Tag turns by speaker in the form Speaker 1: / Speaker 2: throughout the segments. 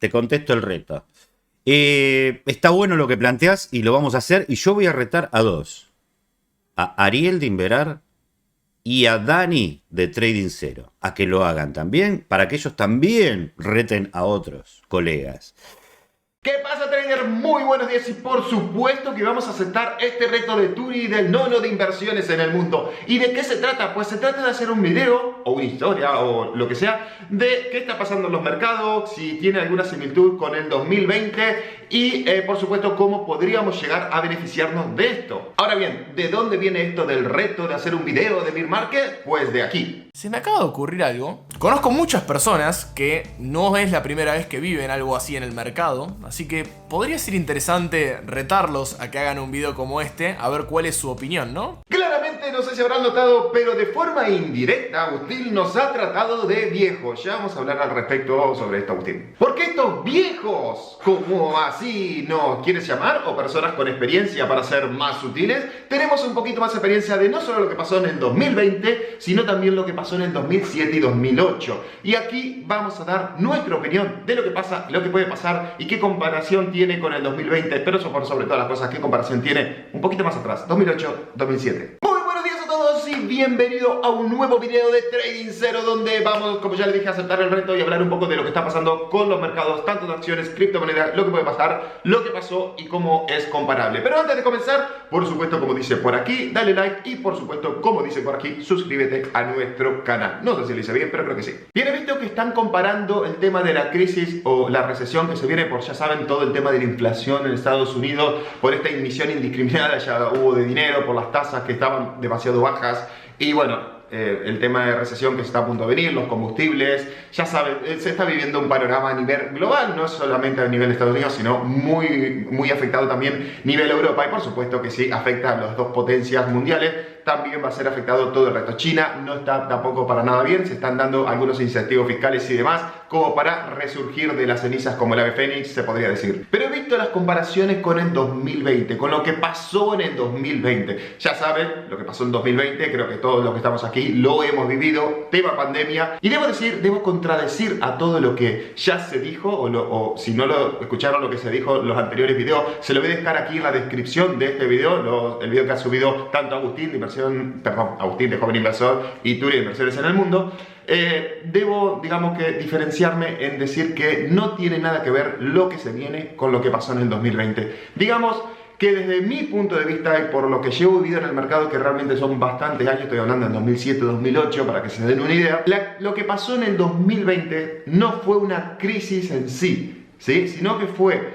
Speaker 1: te contesto el reto. Está bueno lo que planteás y lo vamos a hacer. Y yo voy a retar a dos. A Ariel de Inverar y a Dani de Trading Zero. A que lo hagan también, para que ellos también reten a otros colegas.
Speaker 2: ¿Qué pasa, trader? Muy buenos días y por supuesto que vamos a aceptar este reto de Turi del nono de inversiones en el mundo. ¿Y de qué se trata? Pues se trata de hacer un video o una historia o lo que sea de qué está pasando en los mercados, si tiene alguna similitud con el 2020 y por supuesto cómo podríamos llegar a beneficiarnos de esto. Ahora bien, ¿de dónde viene esto del reto de hacer un video de Bear Market? Pues de aquí.
Speaker 3: Se me acaba de ocurrir algo. Conozco muchas personas que no es la primera vez que viven algo así en el mercado, así que podría ser interesante retarlos a que hagan un video como este, a ver cuál es su opinión, ¿no?
Speaker 2: Claramente, no sé si habrán notado, pero de forma indirecta Agustín nos ha tratado de viejos. Ya vamos a hablar al respecto sobre esto, Agustín. ¿Por qué estos viejos, como así nos quieres llamar, o personas con experiencia para ser más sutiles, tenemos un poquito más experiencia de no solo lo que pasó en el 2020, sino también lo que pasó en el 2007 y 2008. Y aquí vamos a dar nuestra opinión de lo que pasa, lo que puede pasar y qué comparación tiene con el 2020, pero por sobre todas las cosas, qué comparación tiene un poquito más atrás, 2008-2007. Muy buenos días a todos y bienvenido a un nuevo video de Trading Zero, donde vamos, como ya les dije, a aceptar el reto y hablar un poco de lo que está pasando con los mercados, tanto de acciones, criptomonedas, lo que puede pasar, lo que pasó y cómo es comparable. Pero antes de comenzar, por supuesto, como dice por aquí, dale like y por supuesto, como dice por aquí, suscríbete a nuestro canal. No sé si lo hice bien, pero creo que sí. Bien, he visto que están comparando el tema de la crisis o la recesión que se viene por, ya saben, todo el tema de la inflación en Estados Unidos, por esta emisión indiscriminada, ya hubo de dinero, por las tasas que estaban demasiado bajas y bueno, el tema de recesión que está a punto de venir, los combustibles, ya saben, se está viviendo un panorama a nivel global, no solamente a nivel de Estados Unidos, sino muy afectado también a nivel Europa y por supuesto que sí, afecta a las dos potencias mundiales. También va a ser afectado todo el resto. China no está tampoco para nada bien, se están dando algunos incentivos fiscales y demás como para resurgir de las cenizas como el ave fénix, se podría decir. Pero he visto las comparaciones con el 2020, con lo que pasó en el 2020. Ya saben lo que pasó en 2020, creo que todos los que estamos aquí lo hemos vivido, tema pandemia. Y debo contradecir a todo lo que ya se dijo, o si no lo escucharon lo que se dijo en los anteriores videos, se lo voy a dejar aquí en la descripción de este video, el video que ha subido tanto Agustín de Agustín de Joven Inversor y Turi de Inversiones en el Mundo. Debo, digamos que, diferenciarme en decir que no tiene nada que ver lo que se viene con lo que pasó en el 2020. Digamos que desde mi punto de vista y por lo que llevo vivido en el mercado, que realmente son bastantes años, estoy hablando del 2007-2008 para que se den una idea, lo que pasó en el 2020 no fue una crisis en sí, sino que fue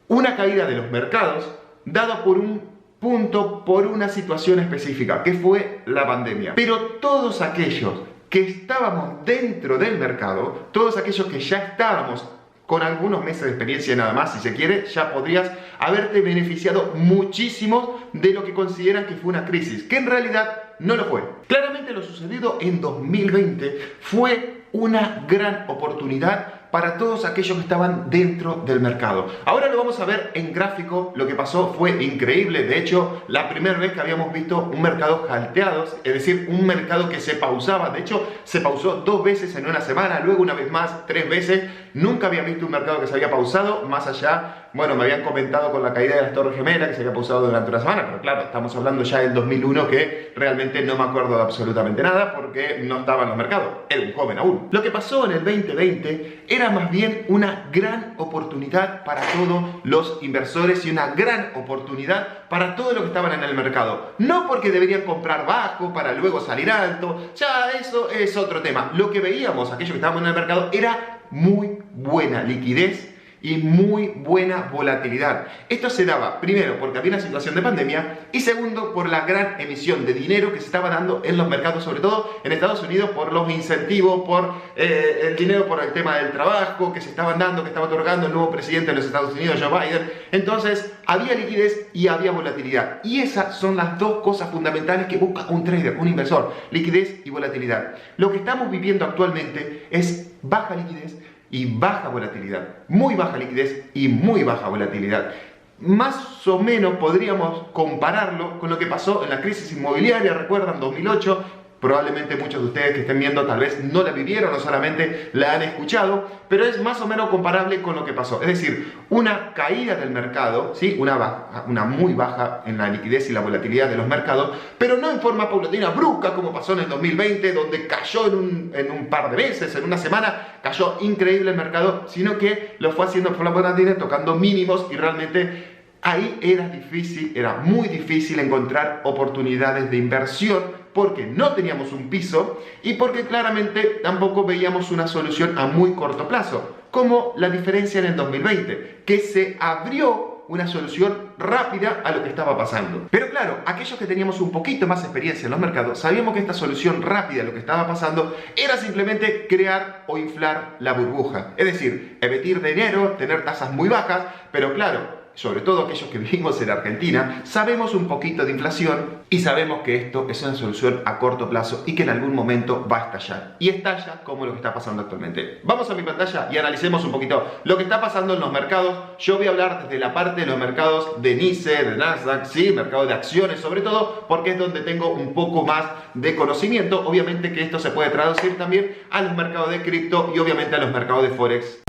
Speaker 2: una caída de los mercados dada por un punto, por una situación específica, que fue la pandemia. Pero todos aquellos que estábamos dentro del mercado, todos aquellos que ya estábamos con algunos meses de experiencia nada más, si se quiere, ya podrías haberte beneficiado muchísimo de lo que consideran que fue una crisis, que en realidad no lo fue. Claramente lo sucedido en 2020 fue una gran oportunidad para todos aquellos que estaban dentro del mercado. Ahora lo vamos a ver en gráfico, lo que pasó fue increíble. De hecho, la primera vez que habíamos visto un mercado halteado, es decir, un mercado que se pausaba. De hecho, se pausó 2 veces en una semana, luego una vez más, 3 veces. Nunca había visto un mercado que se había pausado, más allá, bueno, me habían comentado con la caída de las Torres Gemelas que se había pausado durante una semana, pero claro, estamos hablando ya del 2001 que realmente no me acuerdo de absolutamente nada porque no estaba en los mercados, era un joven aún. Lo que pasó en el 2020 era más bien una gran oportunidad para todos los inversores y una gran oportunidad para todos los que estaban en el mercado. No porque deberían comprar bajo para luego salir alto, ya eso es otro tema. Lo que veíamos, aquellos que estábamos en el mercado, era muy buena liquidez y muy buena volatilidad. Esto se daba, primero, porque había una situación de pandemia y segundo, por la gran emisión de dinero que se estaba dando en los mercados, sobre todo en Estados Unidos, por los incentivos, por el dinero, por el tema del trabajo que se estaban dando, que estaba otorgando el nuevo presidente de los Estados Unidos, Joe Biden. Entonces, había liquidez y había volatilidad. Y esas son las dos cosas fundamentales que busca un trader, un inversor: liquidez y volatilidad. Lo que estamos viviendo actualmente es baja liquidez y baja volatilidad, muy baja liquidez y muy baja volatilidad. Más o menos podríamos compararlo con lo que pasó en la crisis inmobiliaria, recuerdan, 2008, Probablemente muchos de ustedes que estén viendo tal vez no la vivieron o solamente la han escuchado, pero es más o menos comparable con lo que pasó. Es decir, una caída del mercado, ¿sí? Una muy baja en la liquidez y la volatilidad de los mercados, pero no en forma paulatina, brusca, como pasó en el 2020, donde cayó en un par de meses, en una semana, cayó increíble el mercado, sino que lo fue haciendo de forma paulatina, tocando mínimos, y realmente ahí era muy difícil encontrar oportunidades de inversión, porque no teníamos un piso y porque claramente tampoco veíamos una solución a muy corto plazo, como la diferencia en el 2020, que se abrió una solución rápida a lo que estaba pasando. Pero claro, aquellos que teníamos un poquito más experiencia en los mercados, sabíamos que esta solución rápida a lo que estaba pasando era simplemente crear o inflar la burbuja. Es decir, emitir dinero, tener tasas muy bajas, pero claro, sobre todo aquellos que vivimos en Argentina, sabemos un poquito de inflación y sabemos que esto es una solución a corto plazo y que en algún momento va a estallar. Y estalla como lo que está pasando actualmente. Vamos a mi pantalla y analicemos un poquito lo que está pasando en los mercados. Yo voy a hablar desde la parte de los mercados de NYSE, de Nasdaq, sí, mercado de acciones sobre todo, porque es donde tengo un poco más de conocimiento. Obviamente que esto se puede traducir también a los mercados de cripto y obviamente a los mercados de Forex.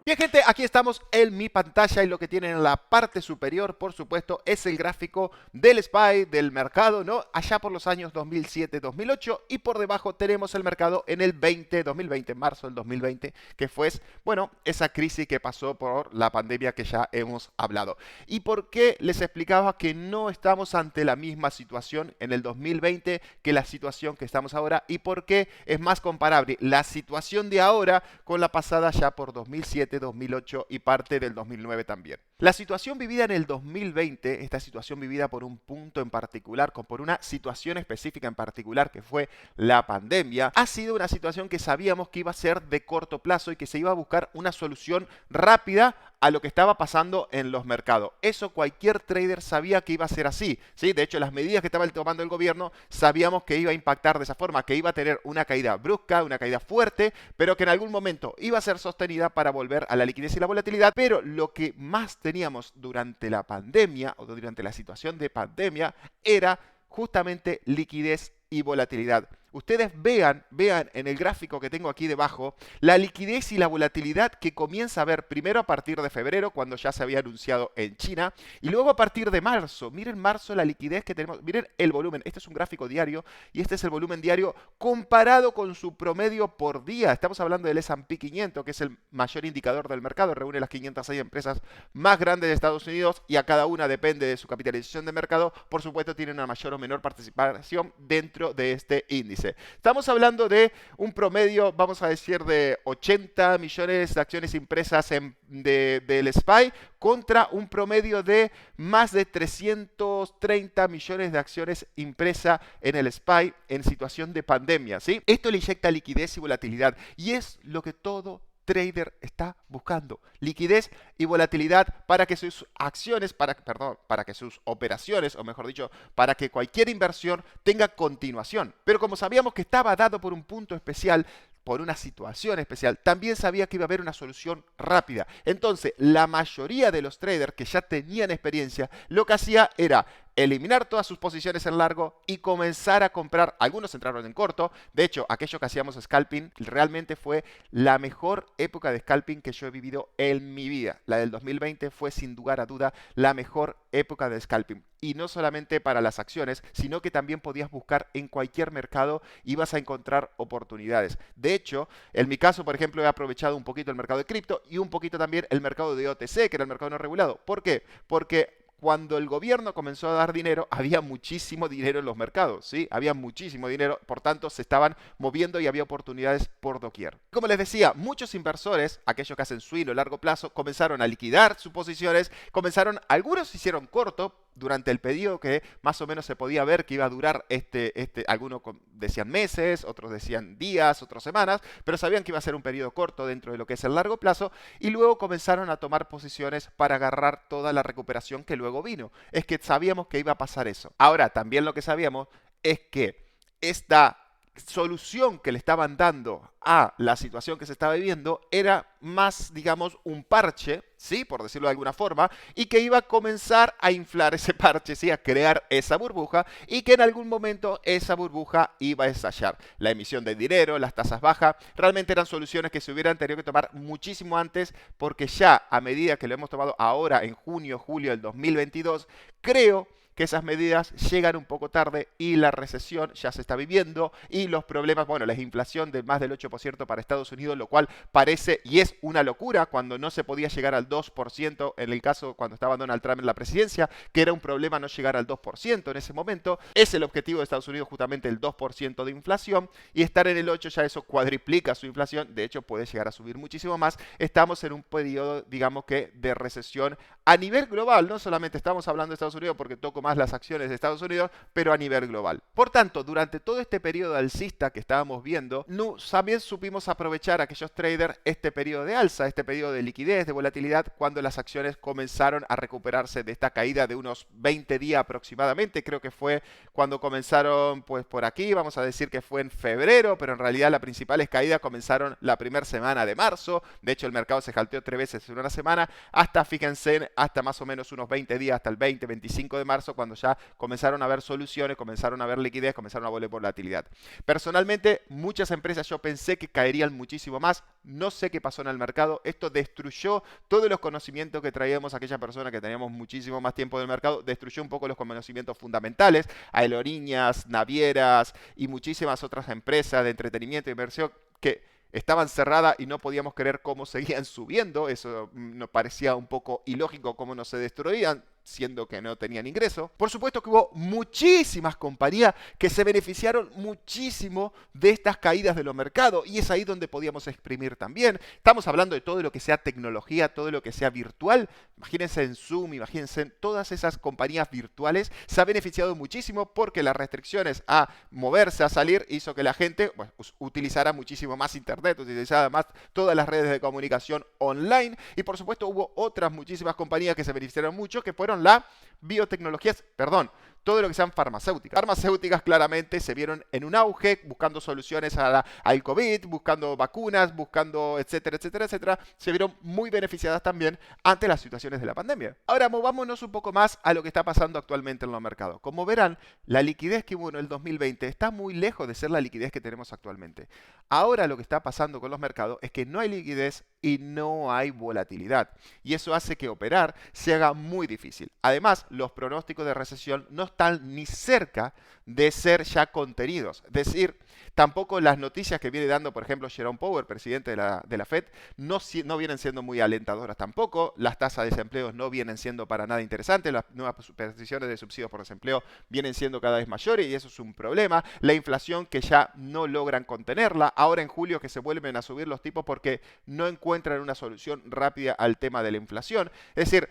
Speaker 4: Bien, gente, aquí estamos en mi pantalla y lo que tienen en la parte superior, por supuesto, es el gráfico del SPY, del mercado, ¿no? Allá por los años 2007-2008, y por debajo tenemos el mercado en el 2020, marzo del 2020, que fue, bueno, esa crisis que pasó por la pandemia que ya hemos hablado. ¿Y por qué les explicaba que no estamos ante la misma situación en el 2020 que la situación que estamos ahora? ¿Y por qué es más comparable la situación de ahora con la pasada ya por 2007, 2008 y parte del 2009 también? La situación vivida en el 2020, esta situación vivida por un punto en particular, por una situación específica en particular que fue la pandemia, ha sido una situación que sabíamos que iba a ser de corto plazo y que se iba a buscar una solución rápida a lo que estaba pasando en los mercados. Eso cualquier trader sabía que iba a ser así, ¿sí? De hecho, las medidas que estaba tomando el gobierno sabíamos que iba a impactar de esa forma, que iba a tener una caída brusca, una caída fuerte, pero que en algún momento iba a ser sostenida para volver a la liquidez y la volatilidad. Pero lo que más teníamos durante la pandemia o durante la situación de pandemia era justamente liquidez y volatilidad. Ustedes vean en el gráfico que tengo aquí debajo la liquidez y la volatilidad que comienza a ver primero a partir de febrero, cuando ya se había anunciado en China, y luego a partir de marzo. Miren marzo la liquidez que tenemos, miren el volumen. Este es un gráfico diario y este es el volumen diario comparado con su promedio por día. Estamos hablando del S&P 500, que es el mayor indicador del mercado, reúne las 506 empresas más grandes de Estados Unidos y a cada una depende de su capitalización de mercado. Por supuesto, tiene una mayor o menor participación dentro de este índice. Estamos hablando de un promedio, vamos a decir, de 80 millones de acciones impresas del SPY contra un promedio de más de 330 millones de acciones impresas en el SPY en situación de pandemia, ¿sí? Esto le inyecta liquidez y volatilidad y es lo que todo trader está buscando: liquidez y volatilidad para que sus acciones, para que sus operaciones, o mejor dicho, para que cualquier inversión tenga continuación. Pero como sabíamos que estaba dado por un punto especial, por una situación especial, también sabía que iba a haber una solución rápida. Entonces, la mayoría de los traders que ya tenían experiencia, lo que hacía era eliminar todas sus posiciones en largo y comenzar a comprar. Algunos entraron en corto. De hecho, aquellos que hacíamos scalping, realmente fue la mejor época de scalping que yo he vivido en mi vida. La del 2020 fue sin lugar a duda la mejor época de scalping. Y no solamente para las acciones, sino que también podías buscar en cualquier mercado y vas a encontrar oportunidades. De hecho, en mi caso, por ejemplo, he aprovechado un poquito el mercado de cripto y un poquito también el mercado de OTC, que era el mercado no regulado. ¿Por qué? Porque cuando el gobierno comenzó a dar dinero, había muchísimo dinero en los mercados, ¿sí? Había muchísimo dinero, por tanto se estaban moviendo y había oportunidades por doquier. Como les decía, muchos inversores, aquellos que hacen swing o largo plazo, comenzaron a liquidar sus posiciones, algunos hicieron corto durante el periodo que más o menos se podía ver que iba a durar algunos decían meses, otros decían días, otras semanas, pero sabían que iba a ser un periodo corto dentro de lo que es el largo plazo, y luego comenzaron a tomar posiciones para agarrar toda la recuperación que luego vino. Es que sabíamos que iba a pasar eso. Ahora, también lo que sabíamos es que esta solución que le estaban dando a la situación que se estaba viviendo era más, digamos, un parche, ¿sí? Por decirlo de alguna forma, y que iba a comenzar a inflar ese parche, ¿sí? A crear esa burbuja, y que en algún momento esa burbuja iba a estallar. La emisión de dinero, las tasas bajas, realmente eran soluciones que se hubieran tenido que tomar muchísimo antes, porque ya a medida que lo hemos tomado ahora en junio, julio del 2022, creo que esas medidas llegan un poco tarde y la recesión ya se está viviendo y los problemas, bueno, la inflación de más del 8% para Estados Unidos, lo cual parece y es una locura cuando no se podía llegar al 2% en el caso cuando estaba Donald Trump en la presidencia, que era un problema no llegar al 2% en ese momento. Es el objetivo de Estados Unidos justamente el 2% de inflación y estar en el 8% ya eso cuadriplica su inflación, de hecho puede llegar a subir muchísimo más. Estamos en un periodo, digamos que, de recesión a nivel global, no solamente estamos hablando de Estados Unidos porque toco más las acciones de Estados Unidos, pero a nivel global. Por tanto, durante todo este periodo alcista que estábamos viendo, también supimos aprovechar aquellos traders este periodo de alza, este periodo de liquidez, de volatilidad, cuando las acciones comenzaron a recuperarse de esta caída de unos 20 días aproximadamente. Creo que fue cuando comenzaron, pues por aquí, vamos a decir que fue en febrero, pero en realidad las principales caídas comenzaron la primera semana de marzo. De hecho, el mercado se jalteó 3 veces en una semana, hasta, fíjense, hasta más o menos unos 20 días, hasta el 20-25 de marzo, cuando ya comenzaron a haber soluciones, comenzaron a haber liquidez, comenzaron a volver volatilidad. Personalmente, muchas empresas yo pensé que caerían muchísimo más. No sé qué pasó en el mercado. Esto destruyó todos los conocimientos que traíamos aquella persona que teníamos muchísimo más tiempo del mercado. Destruyó un poco los conocimientos fundamentales. Aerolíneas, navieras y muchísimas otras empresas de entretenimiento e inversión que estaban cerradas y no podíamos creer cómo seguían subiendo. Eso nos parecía un poco ilógico, cómo no se destruían, siendo que no tenían ingreso. Por supuesto que hubo muchísimas compañías que se beneficiaron muchísimo de estas caídas de los mercados y es ahí donde podíamos exprimir también. Estamos hablando de todo lo que sea tecnología, todo lo que sea virtual. Imagínense en Zoom, imagínense en todas esas compañías virtuales. Se ha beneficiado muchísimo porque las restricciones a moverse, a salir, hizo que la gente utilizara muchísimo más internet, utilizara más todas las redes de comunicación online y por supuesto hubo otras muchísimas compañías que se beneficiaron mucho, que fueron la biotecnologías, todo lo que sean farmacéuticas. Farmacéuticas claramente se vieron en un auge, buscando soluciones al COVID, buscando vacunas, buscando etcétera, etcétera, etcétera. Se vieron muy beneficiadas también ante las situaciones de la pandemia. Ahora movámonos un poco más a lo que está pasando actualmente en los mercados. Como verán, la liquidez que hubo en el 2020 está muy lejos de ser la liquidez que tenemos actualmente. Ahora lo que está pasando con los mercados es que no hay liquidez y no hay volatilidad. Y eso hace que operar se haga muy difícil. Además, los pronósticos de recesión no están ni cerca de ser ya contenidos. Es decir, tampoco las noticias que viene dando, por ejemplo, Jerome Powell, presidente de la Fed, no vienen siendo muy alentadoras tampoco. Las tasas de desempleo no vienen siendo para nada interesantes. Las nuevas peticiones de subsidios por desempleo vienen siendo cada vez mayores y eso es un problema. La inflación que ya no logran contenerla. Ahora en julio que se vuelven a subir los tipos porque no encuentran una solución rápida al tema de la inflación. Es decir,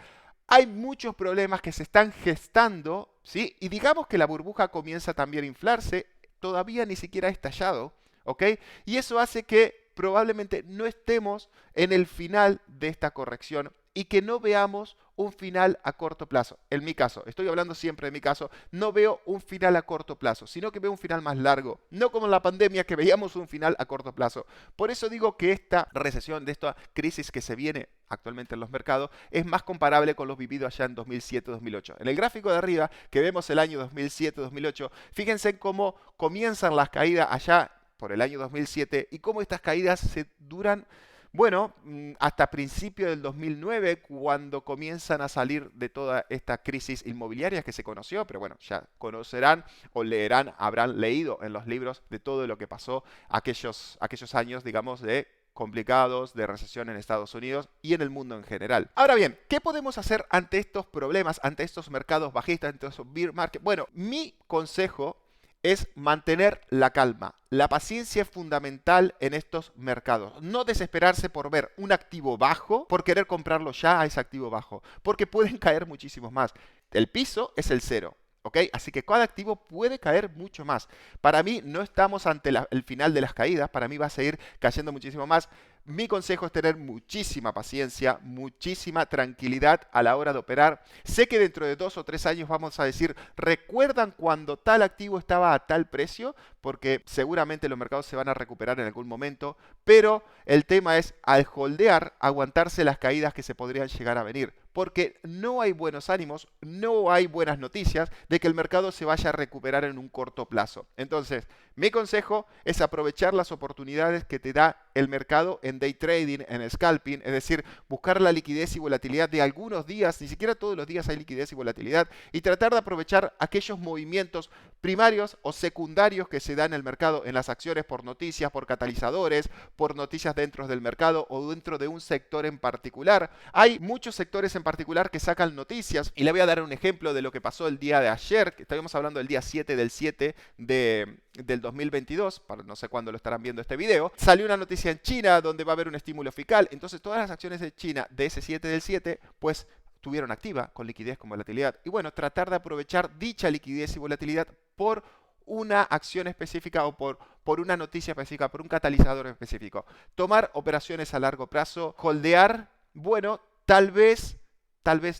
Speaker 4: hay muchos problemas que se están gestando, ¿sí? Y digamos que la burbuja comienza también a inflarse, todavía ni siquiera ha estallado, ¿ok? Y eso hace que probablemente no estemos en el final de esta corrección y que no veamos un final a corto plazo. En mi caso, estoy hablando siempre de mi caso, no veo un final a corto plazo, sino que veo un final más largo. No como en la pandemia que veíamos un final a corto plazo. Por eso digo que esta recesión, de esta crisis que se viene actualmente en los mercados, es más comparable con los vividos allá en 2007-2008. En el gráfico de arriba, que vemos el año 2007-2008, fíjense cómo comienzan las caídas allá por el año 2007 y cómo estas caídas se duran, bueno, hasta principios del 2009, cuando comienzan a salir de toda esta crisis inmobiliaria que se conoció, pero bueno, ya conocerán o leerán, habrán leído en los libros de todo lo que pasó aquellos años, digamos, de complicados, de recesión en Estados Unidos y en el mundo en general. Ahora bien, ¿qué podemos hacer ante estos problemas, ante estos mercados bajistas, ante estos bear market? Bueno, mi consejo es mantener la calma. La paciencia es fundamental en estos mercados. No desesperarse por ver un activo bajo, por querer comprarlo ya a ese activo bajo, porque pueden caer muchísimos más. El piso es el cero, ¿ok? Así que cada activo puede caer mucho más. Para mí no estamos ante el final de las caídas, para mí va a seguir cayendo muchísimo más. Mi consejo es tener muchísima paciencia, muchísima tranquilidad a la hora de operar. Sé que dentro de 2 o 3 años vamos a decir, ¿recuerdan cuando tal activo estaba a tal precio? Porque seguramente los mercados se van a recuperar en algún momento, pero el tema es, al holdear, aguantarse las caídas que se podrían llegar a venir. Porque no hay buenos ánimos, no hay buenas noticias de que el mercado se vaya a recuperar en un corto plazo. Entonces, mi consejo es aprovechar las oportunidades que te da el mercado en day trading, en scalping, es decir, buscar la liquidez y volatilidad de algunos días, ni siquiera todos los días hay liquidez y volatilidad, y tratar de aprovechar aquellos movimientos primarios o secundarios que se dan en el mercado, en las acciones por noticias, por catalizadores, por noticias dentro del mercado o dentro de un sector en particular. Hay muchos sectores en particular que sacan noticias, y le voy a dar un ejemplo de lo que pasó el día de ayer, que estábamos hablando del día 7 del 7 del 2022, para no sé cuándo lo estarán viendo este video. Salió una noticia en China donde va a haber un estímulo fiscal, entonces todas las acciones de China de ese 7 del 7, pues tuvieron activa con liquidez, con volatilidad. Y bueno, tratar de aprovechar dicha liquidez y volatilidad por una acción específica o por una noticia específica, por un catalizador específico. Tomar operaciones a largo plazo, holdear, bueno, tal vez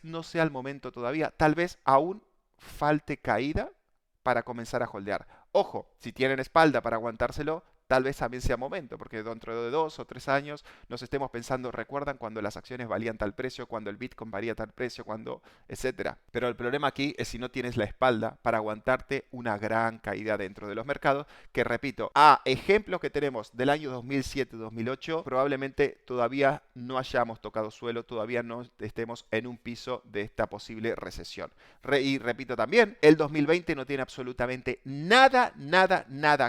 Speaker 4: no sea el momento todavía, tal vez aún falte caída para comenzar a holdear. Ojo, si tienen espalda para aguantárselo, tal vez también sea momento, porque dentro de 2 o 3 años nos estemos pensando, ¿recuerdan cuando las acciones valían tal precio, cuando el Bitcoin valía tal precio, cuando etcétera? Pero el problema aquí es si no tienes la espalda para aguantarte una gran caída dentro de los mercados, que repito, a ejemplos que tenemos del año 2007-2008, probablemente todavía no hayamos tocado suelo, todavía no estemos en un piso de esta posible recesión. Y repito también, el 2020 no tiene absolutamente nada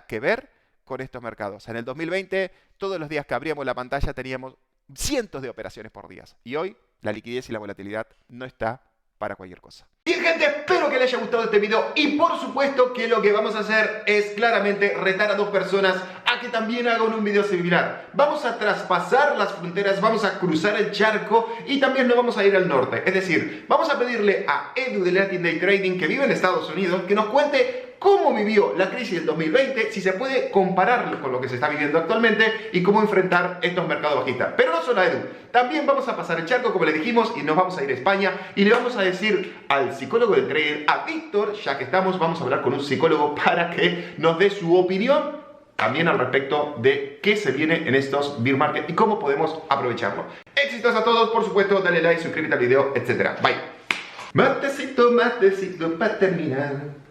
Speaker 4: que ver con estos mercados. En el 2020, todos los días que abríamos la pantalla teníamos cientos de operaciones por día. Y hoy, la liquidez y la volatilidad no está para cualquier cosa.
Speaker 2: Bien, gente, espero que les haya gustado este video y por supuesto que lo que vamos a hacer es claramente retar a 2 personas a que también hagan un video similar. Vamos a traspasar las fronteras, vamos a cruzar el charco y también nos vamos a ir al norte. Es decir, vamos a pedirle a Edu de Latin Day Trading, que vive en Estados Unidos, que nos cuente cómo vivió la crisis del 2020, si se puede compararlo con lo que se está viviendo actualmente y cómo enfrentar estos mercados bajistas. Pero no solo a Edu, también vamos a pasar el charco, como le dijimos, y nos vamos a ir a España y le vamos a decir al psicólogo del trader, a Víctor, ya que estamos, vamos a hablar con un psicólogo para que nos dé su opinión también al respecto de qué se viene en estos bear market y cómo podemos aprovecharlo. Éxitos a todos, por supuesto, dale like, suscríbete al video, etc. Bye. Matecito para terminar.